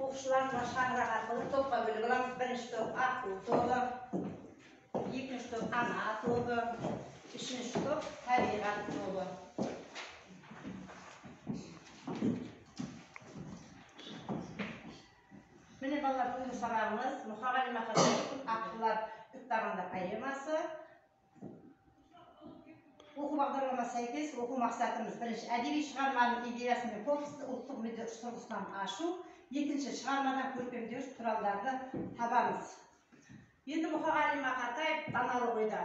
оқушылар шаңырақ арқылы топқа бөліп аламыз. Бірінші топ ақыл тобы, екінші топ ана тобы, үшінші топ табиғат тобы. Міне балалар, бүгінгі сабағымыз Мұқағали Мақатаевтың «Аққулар» кітабында поэмасы. Оқу бағдарламасына сәйкес оқу мақсатымыз: бірінші, әдеби шығарманың идеясы мен фокусты ұлттық мүдде тұрғысынан ашу; екінші, шығармадан көркемдеуіш құралдарды табамыз. Енді Мұқағали Мақатаев даналық ойда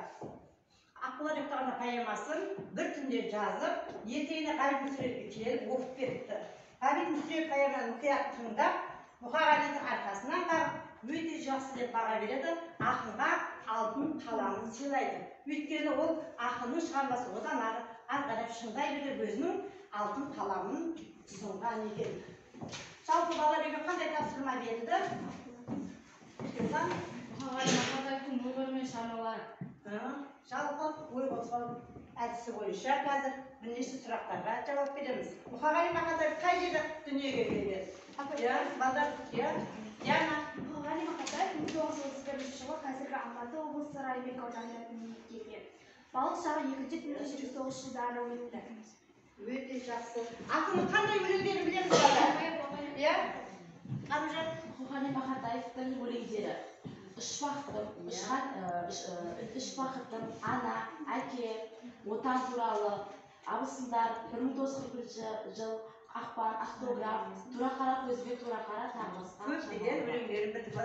«Аққулар» кітабында поэмасын бір түнде жазып, ертеңіне Ғабит Мүсіреповке келіп оқып беріпті. Ғабит Мүсірепов поэманы мұқият тыңдап, Мұқағалидың арқасынан қағып өте жақсы деп баға береді, ақынға алтын қаламын сыйлайды. Өйткені ол ақынның шығармасы одан ары қарап шыңдай беріп өзінің алтын қаламын ұсынған екен. Жалпы балаларға қандай тапсырма берілді? Мұқағали Мақатаевтың өмірі мен шығармалары. Жалпы ой қозғау әдісі бойынша қазір бірнеше сұрақтарға жауап береміз. Мұқағали Мақатаев қай жерде дүниеге келген? Диана. Мұқағали Мақатаев 1931 жылы қазіргі Алматы облысы Райымбек ауданында дүниеге келген. Балық шағы 2-ші дүниежүзілік соғыс жылдары өтті. Өте жақсы. Ақынның қандай өлеңдерін білеміз бала? Мұқағали Мақатаевтың өлеңдері: үш бақытым, ана, әке, отан туралы, абысындар, 1941 жыл, ақпан, автограф, тура қара көзбе тура қара, тағы басқа. Көптеген өлеңдерін білдік.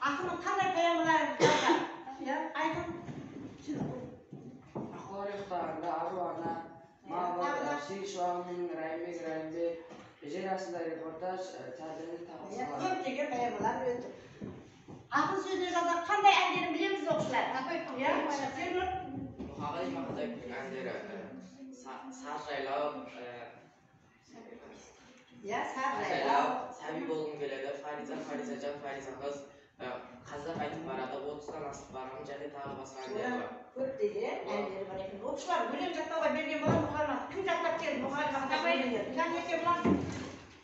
Ақынның қандай поэмаларын жазған? Айқын. Аққулар кітабында ару ана, мағлұм, сүйік шуағымен Райымбек, жер астында репортаж, тәрбиені тағы. Көптеген поэмалар өтті. Ақын сөзіне жазған қандай әндерін білеміз оқушылар? Мұқағали Мақатаевтың әндері Сар жайлау, сәби болғым келеді, Фариза жан, Фариза қыз, қазақ айтып барады, 30-тан асып барамын, және тағы басқа әндері бар. Көптеген әндері бар екен. Оқушылар өлең жаттауға берген болады Мұқағали. Кім жаттап келді Мұқағали Мақатаев?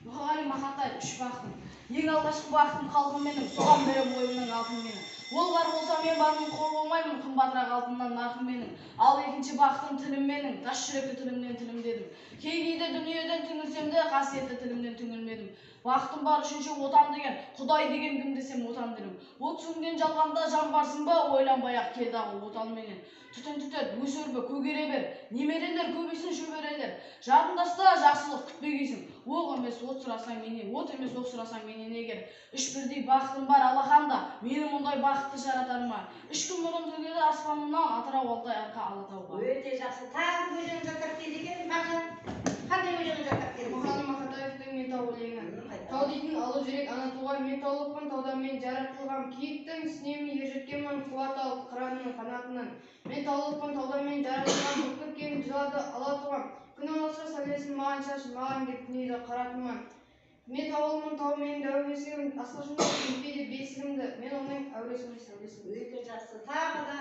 Мұқағали Мақатаев үш бақытым. Ең алғашқы бақытым халқым менің, соған берем ойымның алтын менің. Ол бар болса мен бармын, қор болмаймын, қымбатырақ алтыннан ақым менің. Ал екінші бақытым тілім менің, тас жүректі тілімнен тілімдедім. Кей-кейде дүниеден түңілсем де, қасиетті тілімнен түңілмедім. Бақытым бар үшінші отан деген, Құдай деген кім десем отан дедім. От сүңген жалғанда жан барсың ба, ойланбай-ақ келдағы отан менен. Түтін түтет, өсөрбі, көгере бер, немерелер көбейсін шөберелер. Жадындаста жақсылық күтпегейсің. Оқ емес от сұрасаң менен, от емес оқ сұрасаң менен егер. Үш бірдей бақытым бар Аллаханда, мені мұндай бақытты жаратар ма? Үш күн бұрын төгеді аспанымнан, Атырау Алтай арқа Алатауға. Өте жақсы. Тағы өлең жаттап келді екен, Бақжан. Қандай өлең жаттап келді? Мұқағали Мақатаевтың «Мен тау» өлеңі. Тау дейтін алып жүрек ана туған, мен таулықпын таудан мен жаратылған. Киіктің үстінемін ержеткенмін қуат алып қыранның қанатынан. Мен таулықпын таудан мен жаратылған, көкпіркен жылады ала туған. Күн аласа сәулесін маған шаш, маған кеп түнейді қара тұман. Мен тауылмын тау менің дәуіресігім, асқашымды кемпейді бесігімді, мен оның әуресімді сәулесімді. Өте жақсы. Тағы да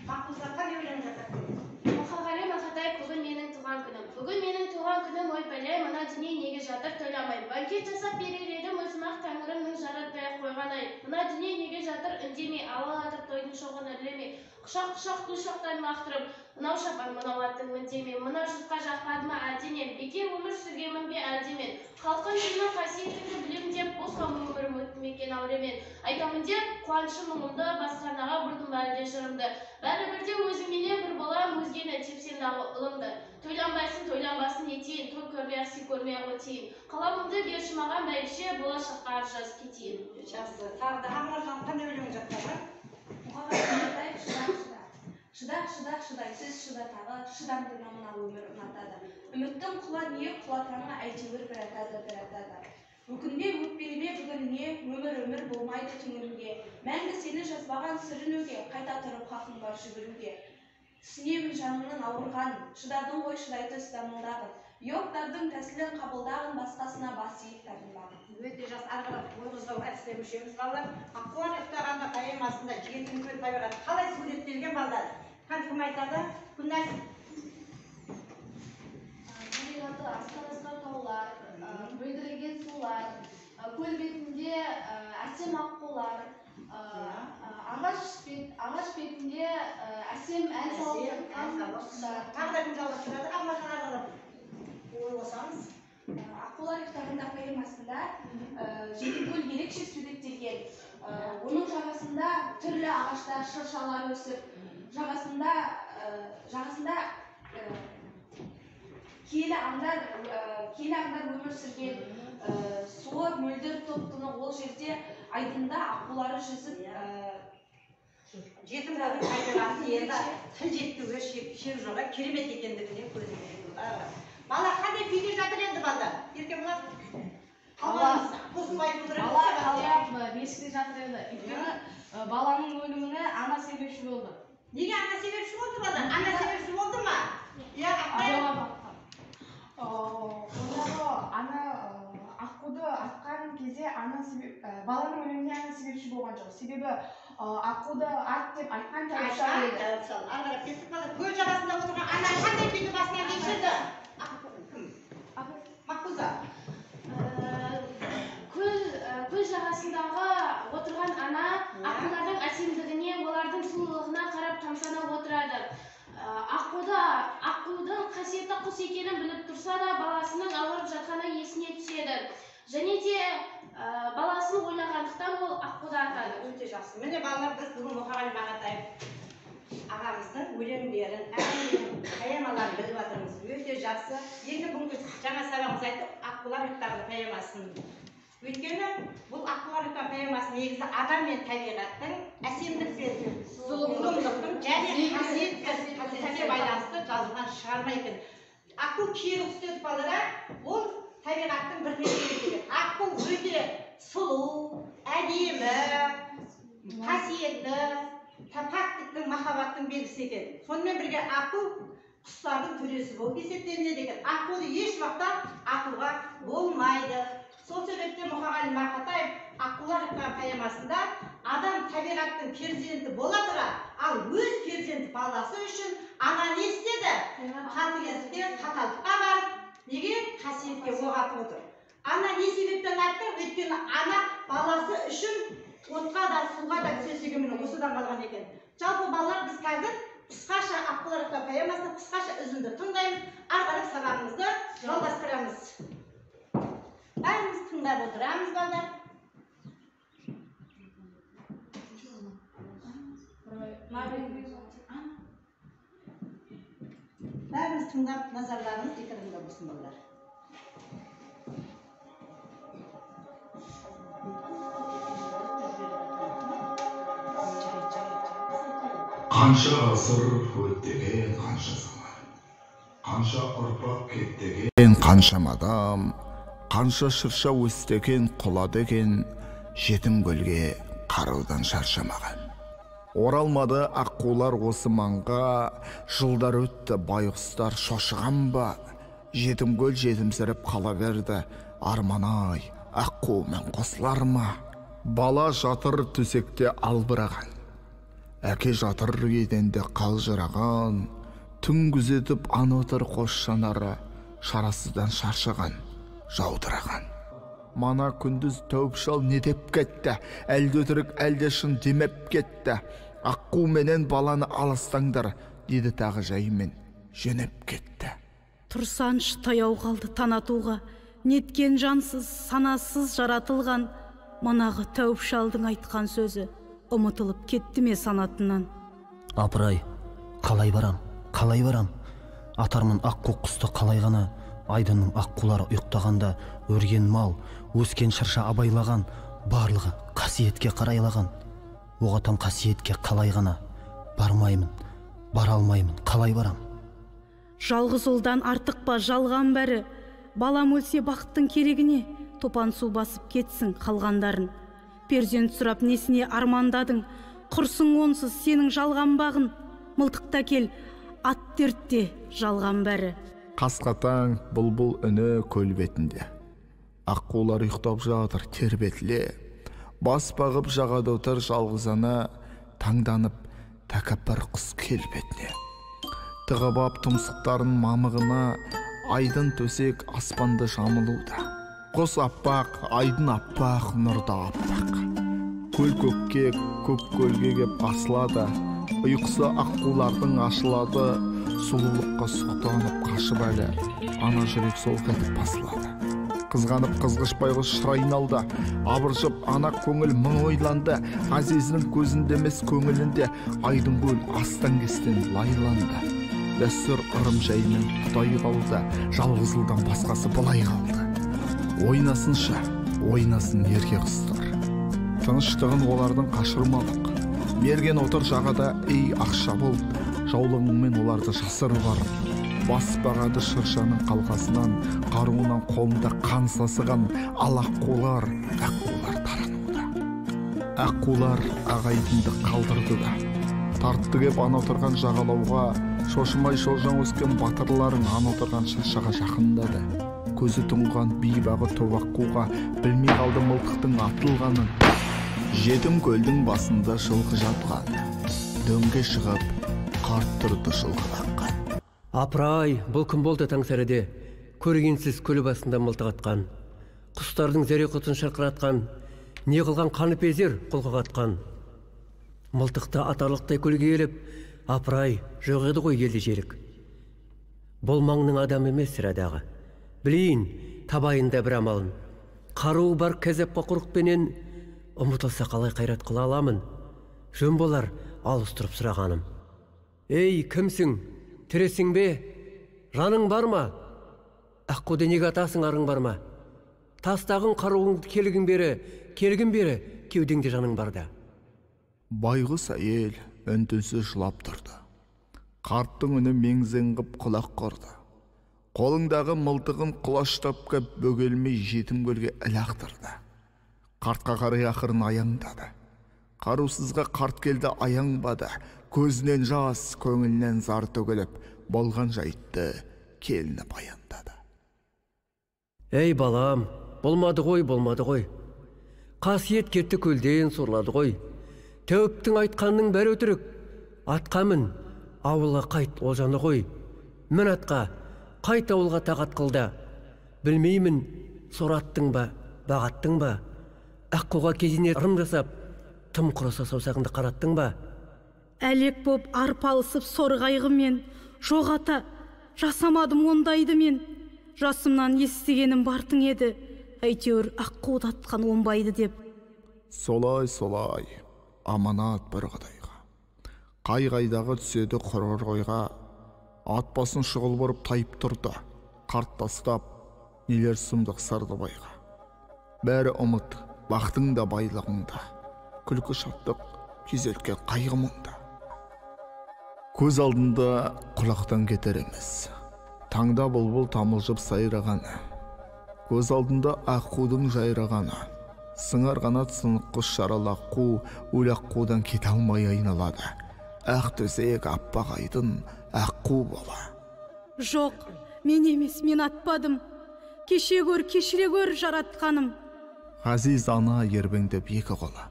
Мақұлса қандай өлең жаттап келді? Мұқағали Мақатаев бүгін менің туған күнім. Бүгін менің туған күнім, ой бәле, мына дүние неге жатыр тойламай. Банкет жасап берер едім, өзім-ақ тәңірімнің жаратпай-ақ қойған-ай. Мына дүние неге жатыр үндемей, алалатып тойдың шоғын үрлемей. Құшақ-құшақ гүл шоқтарын лақтырып, мынау шапан, мынау аттың міндеме. Мына жұртқа жақпады ма әлденем, бекер өмір сүргенмін бе әлдемен. Халқын жинап қасиетіңді білем деп, босқа өмірім өттім екен ауремен. Айтамын деп, қуанышы мұңымды, басқарнаға бұрдым әлде жырымды. Бәрібірде өзімене бір болам, өзгені тепсем дағы ұлымды. Тойланбайсың, тойланбасын етейін, той көрмей ақси көрмей-ақ өтейін. Қаламымды берші маған бәйбіше, болашаққа аржас кетейін. Жақсы. Тағы да Ақнаржан қандай өлең жаттаған? Мұқағали Мақатаев шыдай, сіз шыда тағы, шыдамды намына өмір ұнатады. Үміттің құла не, құлатаңа әйтеуір бір атады. Өкінбе, өкпелеме бүгініне, өмір болмайды түңілуге. Мәңгі сені жазбаған сүрінуге, қайта тұрып хақың бар жүгіруге. Түсінемін жаныңның ауырған, шыдадың ғой шыдайды ұстаныңдағын. Йогтардың тәсілін қабылдағын, басқасына бас иіп табынбағын. Өте жас арғылап ой қозғау әдісіне көшеміз балалар. Аққулар кітабында поэмасында жетім көл табиғаты қалай суреттелген балалар? Кім айтады? Күнәс. Табиғаты асқан таулар, мөлдіреген сулар, көл бетінде әсем аққулар, ағаш бетінде әсем ән салып жатқан құстар. Тағы да кім жалғастырады? Алмахан арқылы ой қосамыз. Аққулар кітабында поэмасында Жетікөл ерекше суреттелген. Оның жағасында түрлі ағаштар, шыршалар өсіп, жағасында киелі аңдар өмір сүрген. Суы мөлдір топ-тынық ол жерде айдында аққулары жүзіп, Жетім қалдың табиғаты енді тіл жеткізуге шек жоқ, керемет екендігіне көзім жетті. Бала қандай күйде жатыр енді балдар? Еркем бұлар? Бала қалғап бесікте жатыр еді. Өйткені баланың өліміне ана себепші болды. Неге ана себепші болды бала? Ана себепші болды ма? Иә, ана аққуды атқан кезде баланың өліміне ана себепші болған жоқ. Себебі аққуды ат деп айтқан тәуіпші еді. Арғарап кеттік бала. Көл жағасында отырған ана қандай күйді басынан кешірді? Мақпуза. Көл жағасындағы отырған ана аққулардың әсемдігіне, олардың сұлулығына қарап тамсана отырады. Аққудың қасиетті құс екенін біліп тұрса да, баласының ауырып жатқаны есіне түседі. Және де баласын ойлағандықтан ол аққуды атады. Өте жақсы. Міне балалар, біз бүгін Мұқағали Мақатаев ағамыздың өлеңдерін, әңгімелерін, поэмаларын біліп жатырмыз. Өте жақсы. Енді бүгінгі жаңа сабағымыз айтты, Аққулар ұйықтаған поэмасын. Өйткені бұл Аққулар ұйықтаған поэмасы негізі адам мен табиғаттың әсемдік пен зұлымдықтың және қасиетке байланысты жазылған шығарма екен. Аққу киелі құс деді балалар, ол табиғаттың бір белгілері. Аққу өте сұлу, әдемі, қасиетті, пәктіктің, махаббаттың белгісі екен. Сонымен бірге аққу құстардың төресі болып есептелінеді екен. Аққуды еш уақытта атуға болмайды. Сол себептен Мұқағали Мақатаев Аққулар ұйықтаған поэмасында адам табиғаттың перзенті бола тұра, ал өз перзенті баласы үшін ана не істеді? Қатыгездікке, қаталдыққа барып, неге? Қасиетке оқ атып отыр. Ана не себептен айтты? Өйткені ана баласы үшін отқа да, суға да түсесіге міне осыдан қалған екен. Жалпы балалар, біз қазір қысқаша Аққулар ұйықтаған поэмасында қысқаша үзінді тыңдаймыз, ары қарай сабағымызды жалғастырамыз. Бәріміз тыңдап отырамыз, балдар. Бәріміз тыңдап, назарларыңыз екіріңді болсын, балдар. Қанша ғасыр өттеген қанша заман, қанша ұрпақ кеттеген қанша мадам, қанша шырша өстеген құла деген жетім көлге қараудан шаршамаған. Оралмады аққулар осы маңға, жылдар өтті байғұстар шошыған ба, жетім көл жетімсіріп қала берді, арман-ай аққумен қосылар ма? Бала жатыр төсекте албыраған, әке жатыр еденде қалжыраған, түн күзетіп ан отыр қос жанары, шарасыздан шаршаған, жаудыраған. Мана күндіз тәуіп шал не деп кетті, әлде өтірік әлде шын демеп кетті. Аққу менен баланы алыстаңдар, деді тағы жайымен жөнеп кетті. Тұрсаншы таяу қалды танатуға, неткен жансыз, санасыз жаратылған, манағы тәуіп шалдың айтқан сөзі ұмытылып кетті ме санатынан? Апырай, қалай барам? Атармын аққу құсты қалай ғана, айдынның аққулары ұйықтағанда, өрген мал, өскен шырша абайлаған, барлығы қасиетке қарайлаған. Оғатам қасиетке қалай ғана, бармаймын, бара алмаймын, қалай барам? Жалғыз ұлдан артық па жалған бәрі, балам өлсе бақыттың керегіне, топан су басып кетсін қалғандарын. Перзент сұрап несіне армандадың, құрсың онсыз сенің жалған бағын, мылтықта кел, ат дертте жалған бәрі. Қасқатаң бұлбұл үні көл бетінде, аққулар ұйықтап жатыр тербетіле, бас бағып жағада отыр жалғызана, таңданып тәкаппар құс келбетіне. Тығып ап тұмсықтарын мамығына, айдын төсек аспанды жамылуда. құс аппақ, айдын аппақ, нұрда аппақ. Көл көкке, көк көлге кеп асылады, ұйқысы аққулардың ашылады, сұлулыққа сұқтанып қашып әлі, ана жүрек сол кетіп басылады. Қызғанып қызғыш байғұс шыр айналды, абыржып ана көңіл мың ойланды, Ғазизінің көзінде емес көңілінде айдын көл астан кестен лайланды. Дәстүр ырым жайымен құдай қалды, жалғызылдан басқасы былай қалды. Ойнасынша, ойнасын ерке қыстар. Тыныштығын олардың қашырмалық. Мерген отыр жағада ей ақша бол, жаулығыңмен оларды жасыр бар. Бас бағады шыршаның қалқасынан, қаруынан қолында қан сасыған, ал аққулар тарануда. Аққулар ағайдынды қалдырды да. Тартты кеп ана отырған жағалауға, шошымай шолжаң өскен батырларың ана отырған шыршаға жақындады. Көзі тұнған бейбағы топ аққуға білмей қалды мылтықтың атылғанын. Жетім көлдің басында жылқы жатқан, дөңге шығып, қарт тұрды жылқылаққан. Апырай, бұл күн болды таңсәріде, көргенсіз көлі басында мылтық атқан. Құстардың зәре құтын шырқыратқан, не қылған қаныпезер қолға қатқан. Мылтықты атарлықтай көлге еліп, апырай, жоқ еді ғой елді жерік. Бұл маңның адам емес сірадағы. Білейін, табайында бір амалын. Қаруы бар кәзепқа құрықпенен, ұмытылса қалай қайрат қыла аламын. Жөн болар, алыстырып сұрағаным. Ей, кімсің? Тіресің бе? Жаның бар ма? Аққуды неге атасың, арың бар ма? Тастағын қаруыңды келгін бері, кеудеңде жаның барда. Байғұс әйел үнсіз жылап тұрды. Қарттың үні меңзең қып құлақ құрды. Қолыңдағы мылтығын құлаштап кеп бөгелмей жетім көлге ілақтырды. Қартқа қарай ақырын аяңдады. Қарусызға қарт келді аяңбады. Көзінен жас, көңілінен зар төгіліп, болған жайтты келіні баяндады. Ей балам, болмады ғой. Қасиет кетті көлден сорлады ғой. Тәуіптің айтқанның бәрі өтірік. Атқа мін, ауылға қайт олжаны ғой. Мін атқа, қайт ауылға тағат қылда. Білмеймін, сораттың ба, бағаттың ба. Аққуға кезіне ырым жасап, тым құраса саусағыңды қараттың ба. Әлек боп арпалысып сорғайғымен, жоқ ата, жасамадым ондайды мен. Жасымнан естігенім бартың еді, әйтеуір аққуды атқан оңбайды деп. Солай, аманат бір құдайға. Қай-қайдағы түседі құрыр ойға, ат басын шұғыл бұрып тайып тұрды, қарт тастап, нелер сұмдық Сардыбайға. Бәрі ұмыт, бақтың да байлығыңда, күлкі шаттық, күйзелткен қайғы мұңда. Көз алдында құлақтан кетер емес, таңда бұлбұл тамылжып сайрағаны, көз алдында аққудың жайрағаны, сыңар қанат сынық құс шарал аққу, өл аққудан кете алмай айналады. Ақ төсек аппақ айдын аққу бола. Жоқ, мен емес, мен атпадым. Кеше көр, кешіре көр жаратқаным. Ғазиз ана ербеңдеп екі қолы.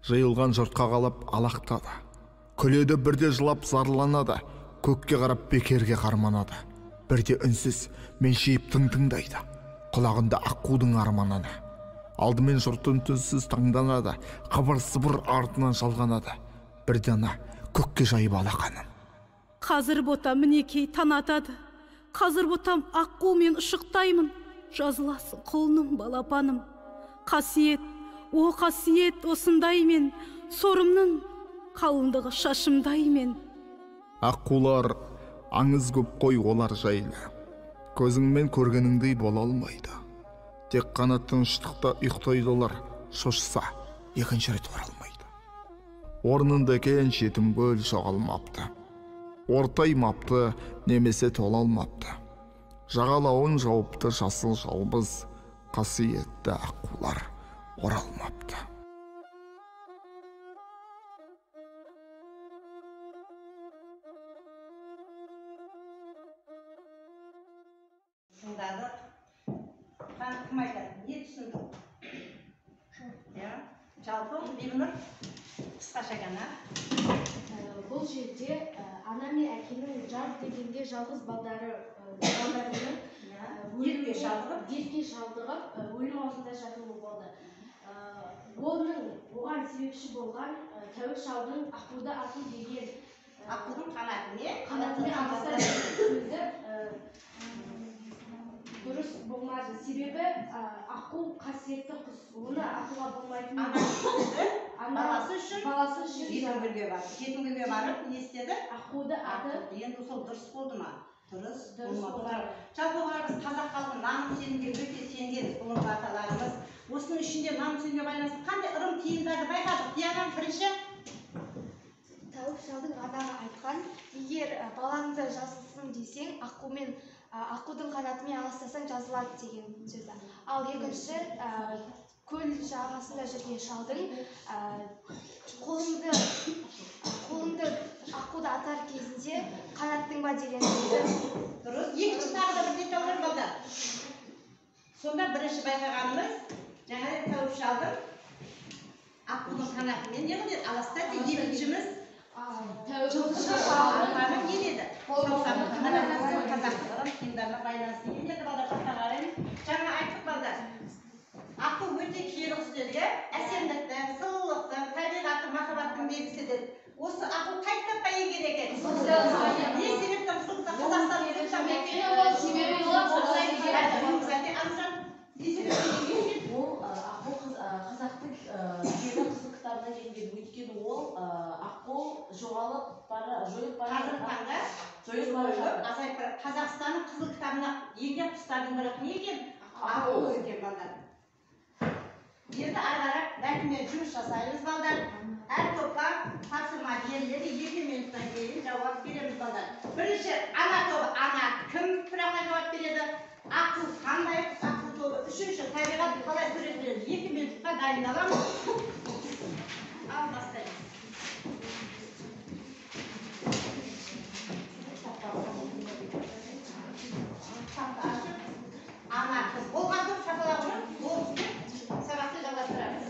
Жиылған жұртқа қалап алақтады. Күледі бірде жылап зарланады, көкке қарап бекерге қарманады. Бірде үнсіз меншейіп тыңдайды, құлағында аққудың армананы. Алдымен жұрт үнсіз таңданады, қыбыр-сыбыр артынан жалғанады. Бірде ана көкке жайып алақанын. Қазір ботам мінекей танатады. Қазір ботам аққумен ұшықтаймын. Жазыласың қолының балапаным. Қасиет, о қасиет осындай мен, сорымның қалыңдығы шашымдай мен. Аққулар аңыз көп қой олар жайлы. Көзіңмен көргеніңдей бола алмайды. Тек қана тыныштықта ұйықтайды олар, шошса екінші рет оралмайды. Орнында екен жетім көл жоғалмапты. Ортаймапты, немесе толалмапты. Жағалауын жауыпты жасыл жалбыз, қасиетті аққулар оралмапты. Тыңдадық. Кім айтады? Не түсіндің? Жалпы Бибінұр қысқаша ғана. Бұл жерде ана мен әкенің жар дегенде жалғыз балдары Дертке шалдығып өлім аузында жатуы болды. Оған себепші болған тәуір шалдың аққуды ату деген аққудың қанатымен ағызса сөзі дұрыс болмады. Себебі аққу қасиетті құс, оны атуға болмайтын. Баласы үшін жетім күнге барып не істеді? Аққуды аты. Енді сол дұрыс болды ма? Дұрыс болмады. Жалпы біз қазақ халқы наным сенімге өте сенген бұрынғы аталарымыз. Осының ішінде наным сенімге байланысты қандай ырым тиымдарды байқадық? Диана бірінші тәуір шалдың адағы айтқан, егер балаңды жазылсын десең, аққудың қанатымен аластасаң жазылады деген сөзі. Ал екінші, көл жағасында жүрген шалдың қолыңды аққуды атар кезінде қанаттың ба деген сөзі. Дұрыс. Екінші тағы да бір деталдар болды. Сонда бірінші байқағанымыз, жаңа тәуір шалдың аққудың қанатымен не қылды? Аластады. Екіншіміз жылқышының не деді? Қазақтың киімдарына байланысты. Енді балдарға қараймыз. Жаңа айттық балдар. Аққу өте киелі құс деді, әсемдіктің, сұлулықтың, табиғаттың, махаббаттың белгісі деді. Осы аққу қай кітапқа енген екен? Не себептен құсылықта Қазақстан қазақтың киелі қызыл кітабына енген, өйткені ол аққу жойылып бара жатыр. Қазақстанның қызыл кітабына енген құстардың бірі не екен? Аққу екен балдар. Енді ары-қарап бәкімен жұмыс жасаймыз балдар. Әр топқа тапсырма беріледі, 2 минуттан кейін жауап береміз балдар. Бірінші ана тобы ана кім сұрағына жауап береді? Аққу қандай? Аққу тобы. Үшінші табиғат қалай суреттеледі? 2 минутқа дайындаламыз. Ал бастаймыз. Ана кім? Болған топ шапалағы ол сабақты жалғастырамыз.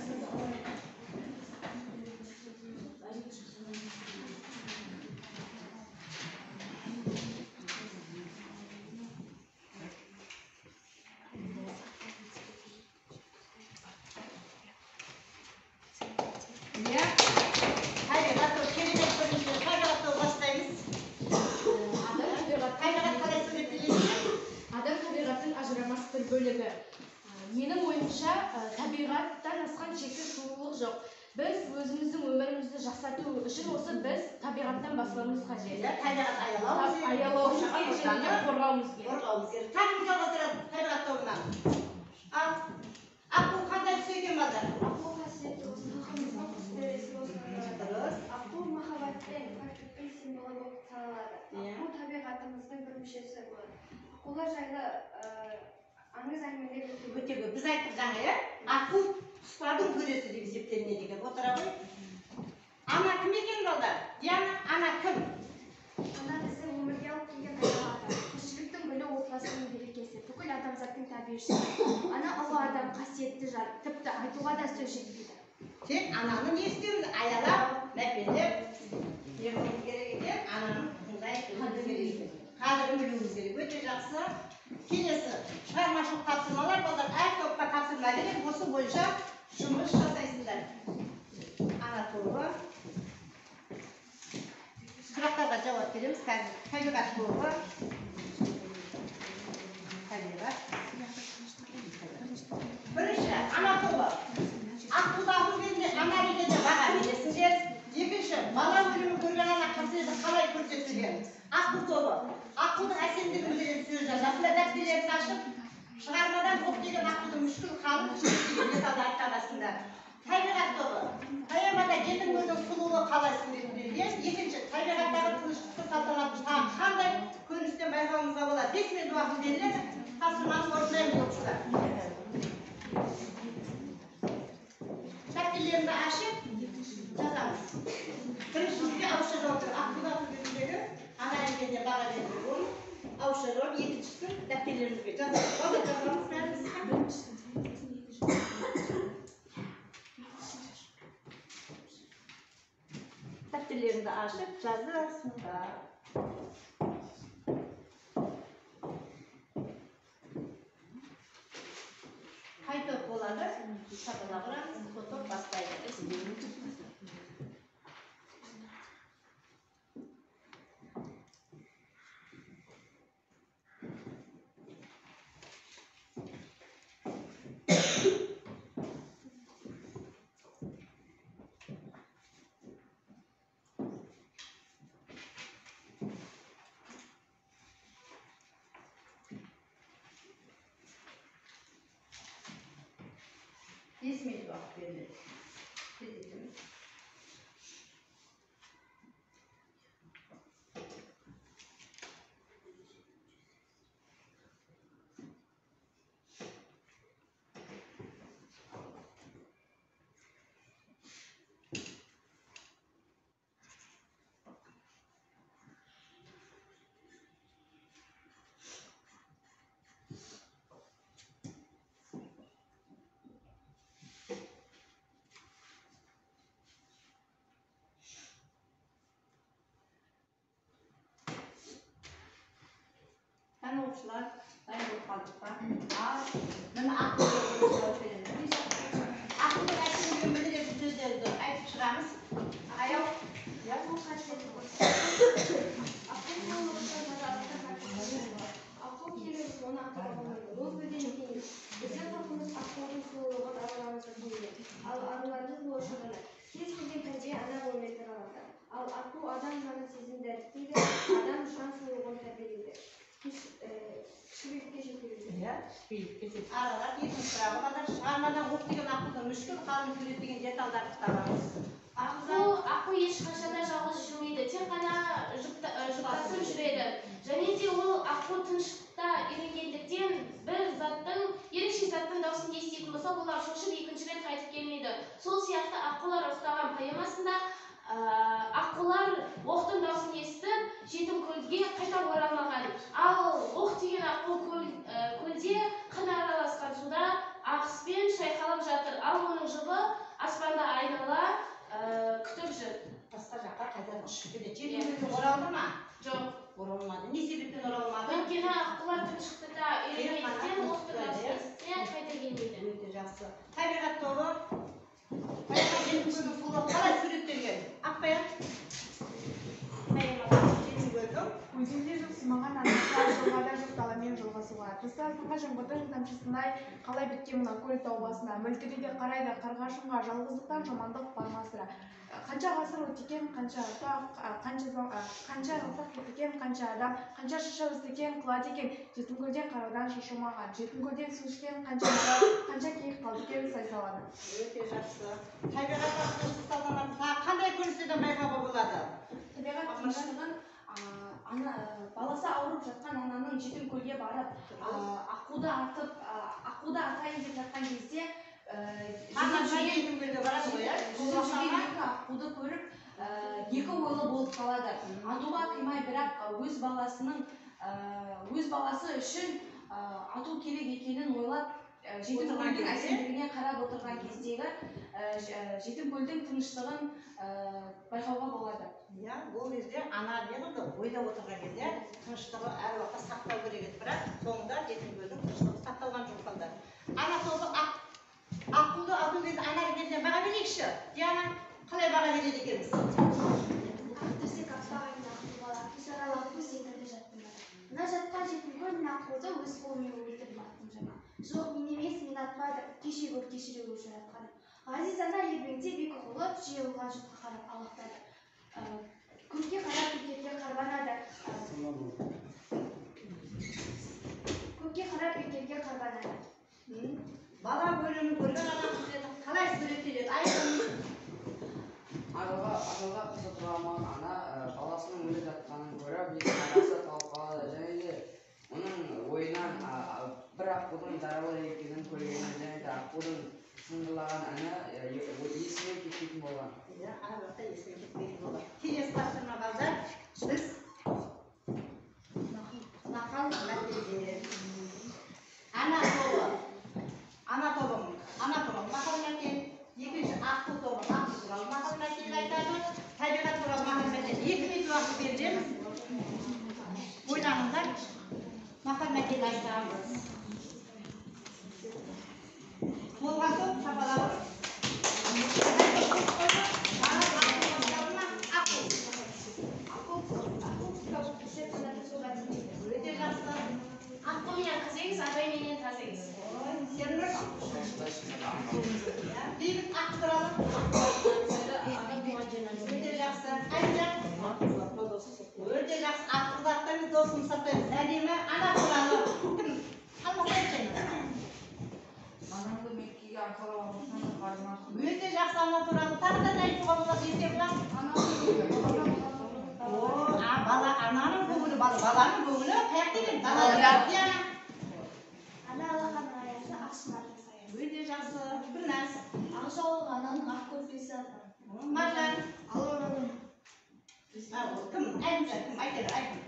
Бөлігі. Менің ойымша, табиғаттан асқан шексіз сұлулық жоқ. Біз өзіміздің өмірімізді жақсарту үшін осы біз табиғаттан басқаруымыз қажет. Табиғат аялауымыз керек және қорғауымыз керек. Тағы жалғастырады табиғат тобынан. Ал аққу қандай түс екен балдар? Аққу қасиетті болсын, халқымыздың құс төресі болсын. Аққу махаббатпен, пәктіктің символы болып саналады. Аққу табиғатымыздың бір мүшесі болады. Аққулар жайлы аңыз әңгімелер өте көп. Біз айттық жаңа, аққу құстардың төресі деп есептелінеді деген. Отыра ғой. Ана кім екен балдар? Диана, ана кім? Ана бізді өмірге алып келген ана. Тіршіліктің гүлі, отбасының берекесі, бүкіл адамзаттың тәрбиешісі. Ана ұлы адам, қасиетті жан, тіпті айтуға да сөз жетпейді. Тек ананы не істеуіміз? Аялап, мәпелеп, не қылуымыз керек екен? Ананың қадірін білуіміз керек. Өте жақсы. Келесі шығармашылық тапсырмалар балдар. Әр топқа тапсырма береді. Осы бойынша жұмыс жасайсыңдар. Ана тобы. Сұрақтарға жауап береміз. Қазір табиғат тобы. Табиғат. Бірінші ана тобы. Аққуды алу кезінде ана ретінде баға бересіңдер. Екінші, бала өлімін көрген ана қасиеті қалай көрсетілген? Аққу тобы. Аққудың әсемдігін білген сөз жазасында дәптерлерді ашып, шығармадан көптеген аққудың мүшкіл қалып жүрген деталды айтқан астында. Табиғат тобы. Поэмада жетім көлдің сұлулығы қалай суреттелген? Екінші, табиғаттағы тыныштықты салтанатын тағы қандай көріністен байқауымызға болады? 5 минут уақыт беріледі. Тапсырманы орындаймыз оқушылар. Дәптерлерді ашып жазамыз. Біріншісінде ауызша жауап береді. Аққуды алу кезіндегі ана ретінде баға берілген ол ауызша жауап. Екіншісін дәптерлерімізге жазамыз. Балдар жазамыз бәріміз. Дәптерлеріңді ашып жазасыңдар. сатыла құрамыз, фото бастайды. Kesmedi vakit verildi. Dedikimiz. Sen okçular, ben bu kaldıkta. Ben aklımda söyledim. Aklımda açtığım gün böyle bir söz yazdı. Ayıp çıramız. Ayaw. Ya bu kaç dedi bu? Ақыл керек оны атауламайды. Ол көден кейін біздің халқымыз ақылдың сұлулығын араларымызға қойды. Ал арулардың болашағына кез келген пәнде ана болмай тұра алады. Ал ақыл адам жаны сезім дәріптейді, адам жан сұлулығын тәрбиелейді. Кішілікке жеткізеді. Иә, кішілікке жеткізеді. Аралар екінші сұрағы бар. Шығармадан оқып деген ақылдың мүшкіл қалың суреттеген деталдарды табамыз. Ақыл ешқашан да жалғыз жүрмейді, тек қана жұптасып жүреді. Және де ол ақыл тыныштықта үйренгендіктен бір ерекше заттың дауысын еститін болса, олар шошып екінші рет қайтып келмейді. Сол сияқты аққулар ұстаған поэмасында аққулар оқтың дауысын естіп, жетім көлге қайта оралмаған. Ал оқ деген аққу көлде қына араласқан суда ағыспен шайқалып жатыр. Ал оның жұбы аспанда айнала күтіп жүр. Басқа жаққа қайдан ұшып келеді. Жетім көлге оралды ма? Жоқ. Оралмады. Не себептен оралмады? Өйткені аққулар тыныштықта үйренмегендіктен оқтың дауысын естісе қайта келмейді. Өте жақсы. Табиғат тобы жетім көлдің сұлулығы қалай суреттелген? Ақбаян? Жетім көлдің өзенде жоқ симаған аңызға жылғада жоқ даламен жалғасуға тыста астыңға жаңбырдың тамшысындай қалай біткен мына көл тау басына мөлтірейде қарайды қарға шыңға жалғыздықтан жамандық бармасыра қанша ғасыр өткен қанша ғасыр кеткен қанша адам қанша шырша өстікен құлады екен жетім көлден қараудан шошымаған жетім көлден су ішкен қанша мара қанша киік қалды екен сайсалады. Өте жақсы. Табиғатқа тыныштық салтанатты қандай көріністерден байқауға болады? Табиғат тыныштығын баласы ауырып жатқан ананың жетім көлге барып аққуды атайын деп жатқан кезде аққуды көріп екі ойлы болып қалады. Атуға қимай бірақ өз баласы үшін ату керек екенін ойлап жетім көлдің әсемдігіне қарап отырған кездегі жетім көлдің тыныштығын байқауға болады. Бұл кезде ана неғылды ойлап отырған кезде тыныштығы әр уақытта сақтау керек еді, бірақ соңында жетім көлдің тыныштығы сақталған жоқ қалды. Ана тобы аққуды ату кезде ана кезден баға берейікші. Диана, қалай баға береді екенбіз? Төсек аспағайында аққу бала, түс аралап көз секілді жаттым бара. Мына жатқан жетім көл мен аққуды өз қолыммен өлтірдім аттым жаңа. Жоқ, мен емес, мен атпадым, кеше көп кешіре өз жаратқаным. Ғазиз ана ербеңдеп екі қолы жиылған жұртқа қарап алақтады. Көкке қарап бекерге қарғанады. Көкке қарап бекерге қарғанады. Бала өлімін көрген адам қалай суреттеледі? Айтыңыз. Ақылға қызық тұрған ана баласының өліп жатқанын көріп, екі анасы талып қалады. Және де оның ойынан бір аққудың даралы екенін көргені және де аққудың сыңғырлаған әні есінен кетпейтін болған. Әр уақытта есінен кетпейтін болған. Келесі тапсырма балдар, біз нақал мәтелдер. Ана тобы нақал мәтел. Екінші аққу тобы аққу туралы нақал мәтел айтады. Табиғат туралы нақал мәтел. 2 минут уақыт береміз. Ойланыңдар. Нақал мәтел айтамыз. Болған соң сапалап сатаймыз. Әдемі ана туралы кім алмастай айтайын. Анамды Меккеге арқалап алғаннан қарызмақ. Өте жақсы ана туралы тағы да айтуға болады ерте бұлан. Бала ананың көңілі, баланың көңілі қаяқ деген далада ана. Ана алақанның аясы ақшылардың саясы. Өте жақсы, бірнәс. Ақжаулық ананың ақ көрпесі. Маржан. Кім? Айтыңыздар, кім? Айтыңдар, айтың.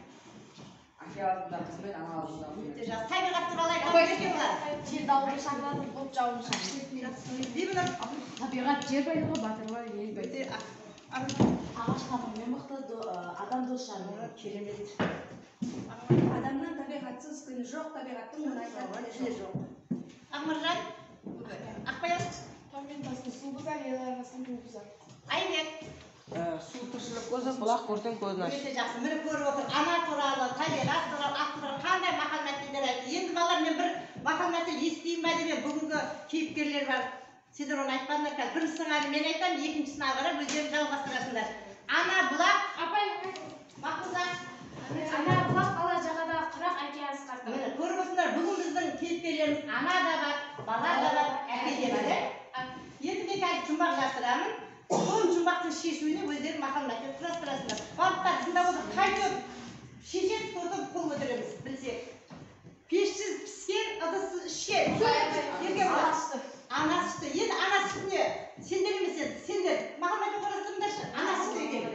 Әке алдында қызмет, ана алдында қызмет. Өте жақсы. Табиғат туралы айтып ерте бұлар. Жер дауылды шақырады, бұлт жауын шашты. Бибінұр. Табиғат жер байлығы, батырлар ел байлығы. Ағаш ханым, мен мықты адам достарым. Керемет. Адамның табиғатсыз күні жоқ, табиғаттың мұнайдан тілі жоқ. Ақмаржан. Ақбаяш. Таммен тасты су бұзар, ел арасын ту бұзар. Айбек. Су тіршілік көзі, бұлақ көрсең көзін ач. Өте жақсы. Міне көріп отыр. Ана туралы, табиғат туралы, ақ туралы қандай мақал мәтелдер айтты. Енді балалар мен бір мақал мәтел естейін бе деп бүгінгі кейіпкерлер бар. Сендер оны айтпадыңдар қазір. Біріншісін әлі мен айтамын, екіншісін ағарып өздерің жалғастырасыңдар. Ана бұлақ. Апай, Мақұлда. ана бұлақ бала жағада құрақ әке асқарды. Міне көріп отырсыңдар, бүгін біздің кейіпкерлеріміз ана да бар, бала да бар, әке де бар. Енді мен қазір жұмбақ жасырамын. Сол жұмбақтың шешуіне өздері мақал мәтел құрастырасыңдар. Балықтар тыңдап отыр, қайтып шешен торды қол көтереміз, білсек. Пешсіз піскен, ыдыссыз ішкен. Ана сүті. Енді ана сүтіне сендер емес енді, сендер мақал мәтел құрастырыңдаршы. Ана сүті екен.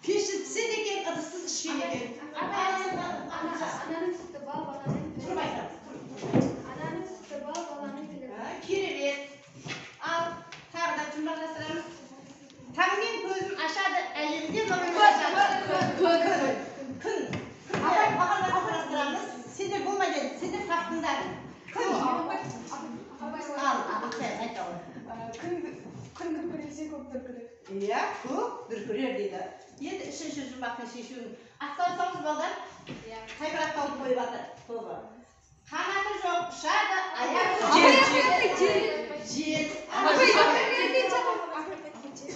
Пешсіз піседі екен, ыдыссыз ішкен екен. Ананың сүті бал, баланың тілі. Тұрмайсың. Ананың сүті бал, баланың тілі. Керемет. Ал, тағы да жұмбақ жасырамыз. Таңмен көзін ашады, әлемде нұрын ашады. Күн. Мақал мәтел құрастырамыз. Сендер болмайды, сендер тақтыңдар. Күн. Ал, айта ғой. Күн дүркіресе көк дүркірер. Иә, көк дүркірер дейді. Енді үшінші жұмбақтың шешуін атсалысамыз балдар. Қайбірақ тауып қойып жатыр. Тобы. Қанаты жоқ, ұшады, аяғы жоқ. Жел.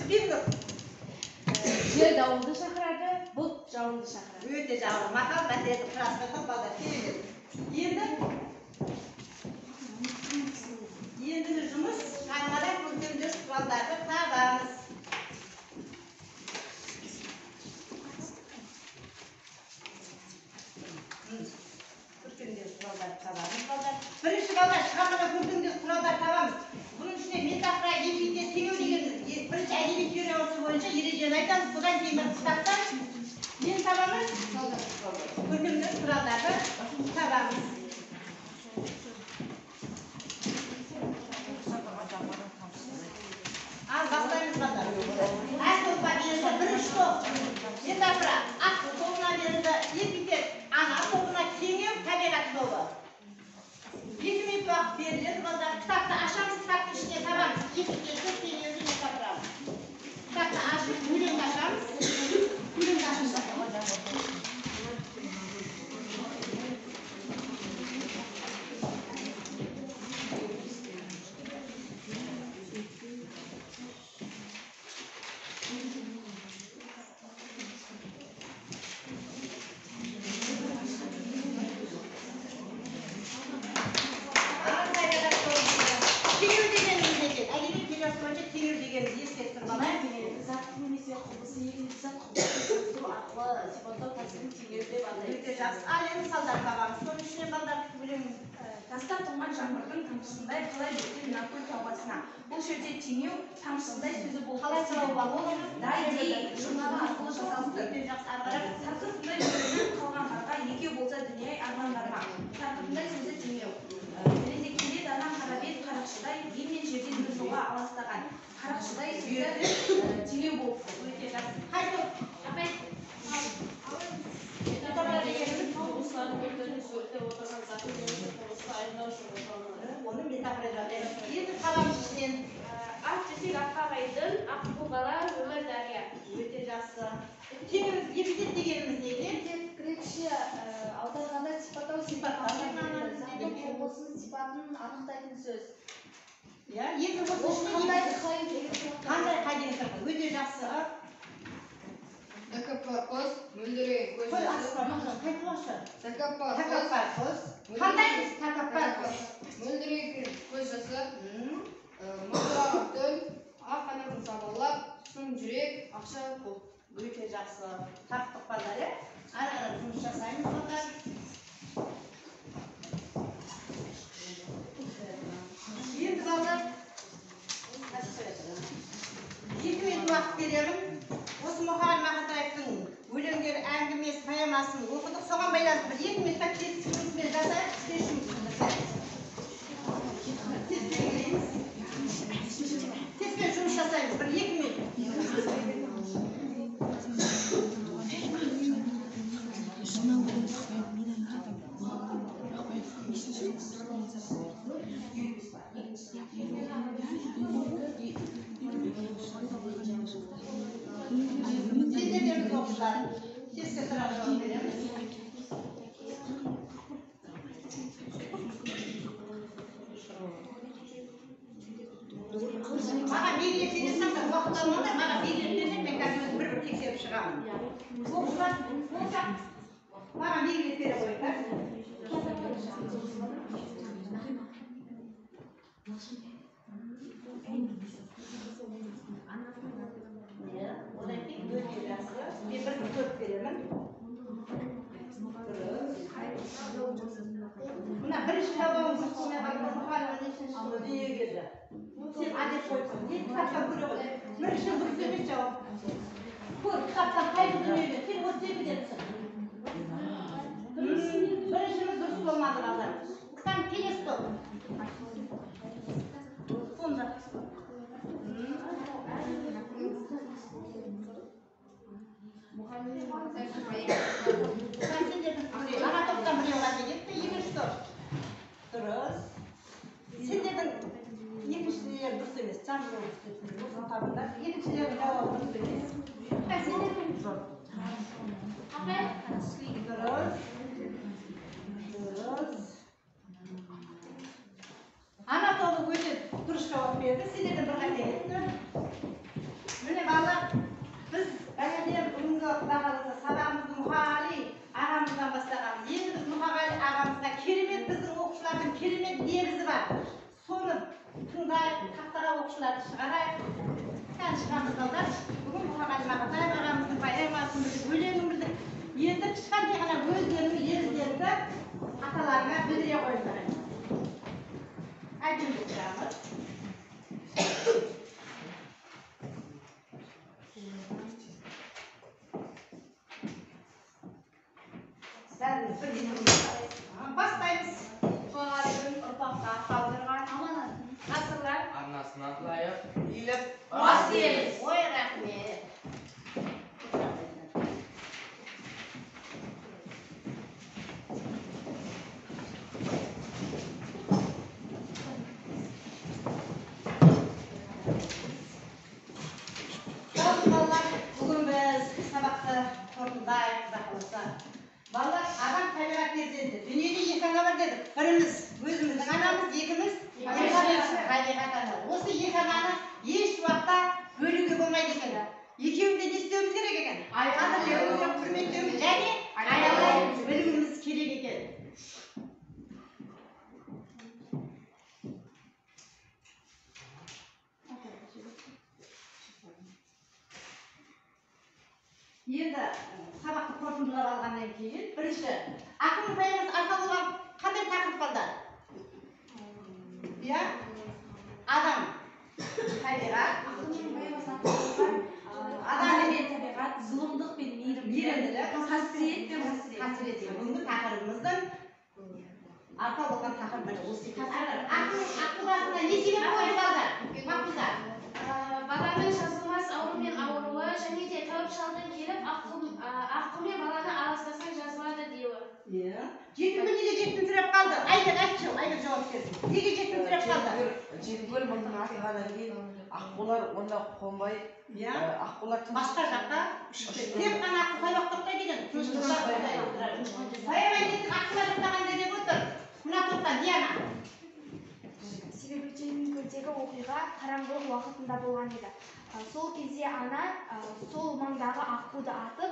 Бибінұр. Жер дауылды шақырады, бұлт жауынды шақырады. Өте жақсы. Мақал мәтелді құрастырдық балдар. Керемет. Ендігі жұмыс қаңғалай көркемдер құралдарды табамыз. Көркемдер құралдарды табамыз балдар. Бірінші балдар шығармада көркемдер құралдарды табамыз. Бұның ішінде метафора, эпитет, теңеу дегеніміз бірінші әдеби теориясы бойынша ережені айтамыз. Бұдан кейін бір кітаптан нені табамыз? Көркемдер құралдарды табамыз. Al бастаймыз балдар. Әр топқа берілді бірінші топ. Метафора, ақ тобына берілді эпитет, ана тобына теңеу, табиғат тобы. 2 минут уақыт беріледі балдар. Кітапты ашамыз, кітаптың ішіне табамыз. Эпитетті, теңеуді, метафораны. Кітапты ашып, өлеңді ашамыз. Өлеңді ашып. Тастап тұрған жаңбырдың тамшысындай қалай бөтен накөл таубасына. Бұл жерде теңеу тамшысындай сөзі болып дай дей журналы арқылы жасалды. Сарқытындай жүрегінен қалған қарға екеу болса дүние армандарма. Сарқытындай сөзі теңеу. Терезекенде дана қарабет қарақшыдай ел мен жерден біржоға аластаған. Қарақшыдай сөзі теңеу болып. Өте жақсы. Апай. Облыстардың өздерінің суреттеп отырған заты немесе құрылысты айқындау үшін оны метафора жатыр. Енді қаламыз ішінен Ақ төсек аққа қайдың, ақ бала өмір дария. Өте жақсы. Эпитет дегеніміз не екен? Грекше аударғанда сипаттау облысының сипатын анықтайтын сөз. Иә, енді осы қандай қай деген сұраққа өте жақсы. ДКП қос мөлдіреген Қой асыра маған қайтып алшы. Тәкаппар қыз. Қандай тәкаппар қыз? Мөлдіреген көз жасы, мөлдіраған түн, ақ қанатын сабалап, шын жүрек, ақша қол. Өте жақсы. Таптық балдар, ара-ара жұмыс жасаймыз балдар. Енді балдар, 2 минут уақыт беремін. Осы Мұқағали Мақатаевтың өлеңдері, әңгімесі, поэмасын оқыдық. Соған байланысты 2 минутта тез жұмысымен жасайық, тез жұмысын теспен жұмыс жасаймыз. 1-2 минут. Сендерден оқушылар, тезге сұрақ жауап береміз. Маған белгілеп бересің, уақыт алмаңдар, маған белгілеп берсең, мен қазір бір тексеріп шығамын. Оқушылар, маған белгілеп бере қойыңдар. Одан кейін өте жақсы. Мен бір көп беремін. Мына бірінші жауабын дұрыс болмай қалды, Мұқағалиға нешінші жылы дүниеге келді. Сен әдет қойсың, не кітаптан көре ғой. Бірінші дұрыс емес жауап. Көр, кітаптан қайда дүниеге, сен 32-денсің. Біріншіміз дұрыс болмады қалдар. Кітап келесі топ. Сонда. Ана топтан біреу қате кетті, екінші топ. Дұрыс. Сендердің екіншілер дұрыс емес, жамбыл өстепсіз, осыны табыңдар. Екіншілердің жауабы дұрыс емес. Сендердің дұрыс. Дұрыс. Ана тобы өте дұрыс жауап берді, сендердің бір қате кетті. Міне балалар, біз бәледен бүгінгі құдағалысы сабағымызды Мұқағали ағамыздан бастағанбыз. Енді біз Мұқағали ағамызға керемет біздің оқушылардың керемет негізі бар. Соны тыңдайық, тақтаға оқушыларды шығарайық. Кән шығамыз балдар. Бүгін Мұқағали Мақатаев ағамыздың поэмасын білдік, өлеңін білдік. Енді кішкентай ғана өздерінің ерлерді аталарына білдіре қойыңдар. Әдемі шығамыз. Бастаймыз. Мұқағалидың ұрпаққа қалдырған ғасырлар арнасына лайық иіліп бас иеміз. Ой, рахмет. Бүгін біз сабақты қорытындайық, құда балалар, адам табиғат перзенті. Дүниеде екі ана бар дедік. Біріміз өзіміздің анамыз, екіміз табиғат ана. Осы екі ананы еш уақытта бөлуге болмайды екен. Екеуін де не істеуіміз керек екен? Қадірлеуіміз, құрметтеуіміз және аялай білуіміз керек екен. Енді сабақты қорытындылап алғаннан кейін, бірінші, ақын поэмасы арқау болған қандай тақырып балдар? Иә? Адам, табиғат, адам мен табиғат, зұлымдық пен мейірімділік, қасірет пен қасірет. Бүгінгі тақырыбымыздың арқау болған тақырып осы тақырып. Ақын басына не себеп қойды балдар? Мақұлда. Баланың жазылмас аурумен ауруы және де тәуіп шалдан келіп аққумен баланы аластасаң жазылады деуі. Жетімді неге жетімсіреп қалды? Айтшы, жауап берсін. Неге жетімсіреп қалды? Жетімгүл мылтың атылғаннан кейін аққулар онда қонбай, аққулар басқа жақта тек қана аққулар тоқтай деген. Поэма дейтін аққулар тоқтағанда деп отыр. Мына тоқта Диана. Себебі Көлдегі оқиға қараңғылық уақытында болған еді. Сол кезде ана сол маңдағы аққуды атып,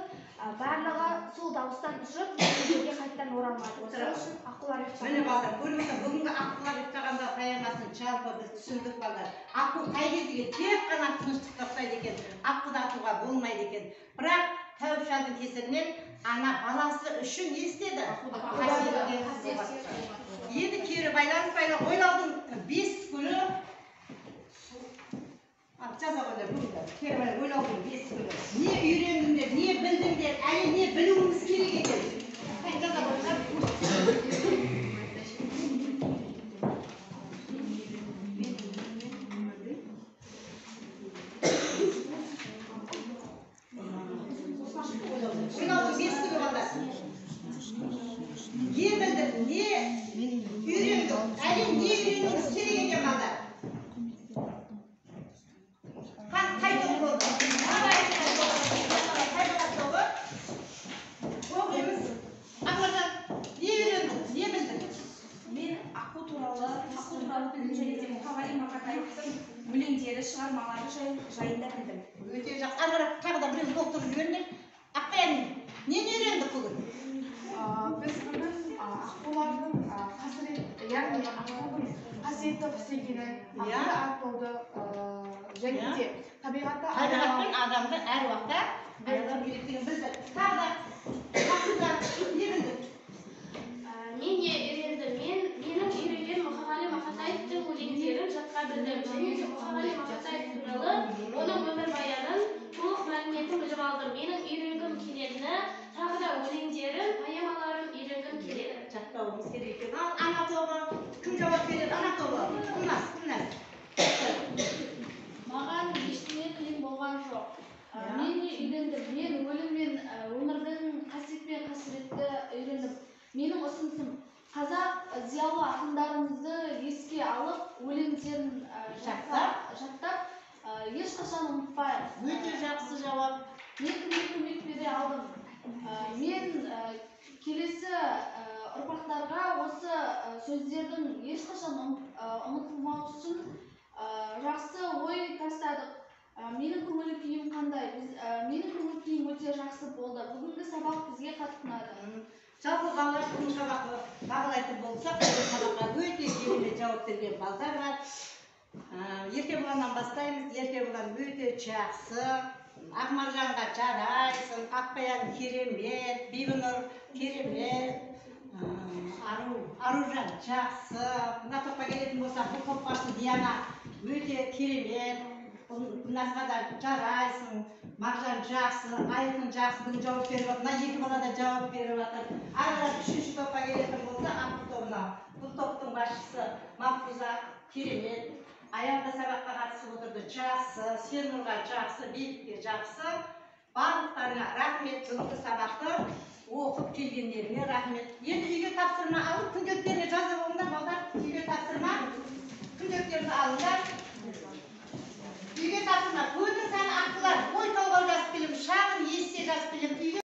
барлығы сол дауыстан ұшып жерге қайттан оралмады. Сол үшін аққулар ұйықтаған. Міне балдар, көрмесең бүгінгі аққулар ұйықтағанда поэмасын жалпы біз түсіндік балдар. Аққу қай кезге тек қана тыныштықта ұйықтайды екен, аққуды атуға болмайды екен. Бірақ Тәуіп шалдың кесірінен ана баласы үшін не істеді? Енді кері байланыспайлы ойлаудың 5 күні жаза қойдар бүгінгі кері ойлаудың 5 күні не үйрендіңдер, не білдіңдер, әлі не білуіміз керек екен. Жаза қойдар. Ойлаудың 5 күні балдар. Не білдік, не үйрендік, әлі не үйренуіміз керек екен балдар. Қай топ болды? Оқимыз. Ақмаржан, не үйрендің, не білдің? Мен аққу туралы білдім және де Мұқағали Мақатаевтың өлеңдері, шығармалары жайында білдім. Өте жақсы. Ары тағы да біреу доктор жіберіңдер. Ақбаян, нені үйрендік бүгін? Біз бүгін аққулардың яғни аққудың қасиетті құс екенін, аққуды атпауды және де табиғатта адамды әр уақытта аялау керектігін білдік. Тағы да аққуда не білдік? Мен не үйрендім? Менің үйренген Мұқағали Мақатаевтың өлеңдерін жатқа білдім. Және де Мұқағали Мақатаев туралы оның өмірбаянын толық мәліметін біліп алдым. Менің үйренгім келетіні тағы да өлеңдерін, поэмаларын үйренгім келеді. Жаттауымыз керек екен. Ал ана тобы кім жауап береді? Ана тобы кімнас? Маған ештеңе қиын болған жоқ. Мен не үйрендім? Мен өлім мен өмірдің қасиет пен қасіретті үйрендім. Менің ұсынысым қазақ зиялы ақындарымызды еске алып, өлеңдерін жаттап, ешқашан ұмытпайық. Өте жақсы жауап. Мен кімге көмек бере алдым. Мен келесі ұрпақтарға осы сөздердің ешқашан ұмытылмау үшін жақсы ой тастадық. Менің көңіл күйім қандай? Менің көңіл күйім өте жақсы болды. Бүгінгі сабақ бізге қатты ұнады. Жалпы балалар бүгінгі сабақты бағалайтын болсақ, бұл сабаққа өте керемет жауап берген балдар бар. Еркебұланнан бастаймыз. Еркебұлан өте жақсы. Ақмаржанға жарайсың, Ақбаян керемет, Бибінұр керемет, Аружан жақсы. Мына топқа келетін болсақ, бұл топқашы Диана өте керемет. Насқа да жарайсың, Мағжан жақсы, Айқын жақсы, бүгін жауап беріп отыр. Мына екі бала да жауап беріп отыр. Аралар үшінші топқа келетін болса, Аққу тобына. Бұл топтың басшысы Мақпуза керемет. Аянда сабаққа қатысып отырды, жақсы, Сеннұрға жақсы, Бейбітке жақсы. Барлықтарына рахмет, бүгінгі сабақты оқып келгендеріне рахмет. Енді үйге тапсырма алып, күнделіктеріне жазып алыңдар, балдар. Үйге тапсырма, күнделіктерді алыңдар. Үйге тапсырма, көздің сәні аққулар, ой толғау жазып келеміз, шағын есте жазып келеміз.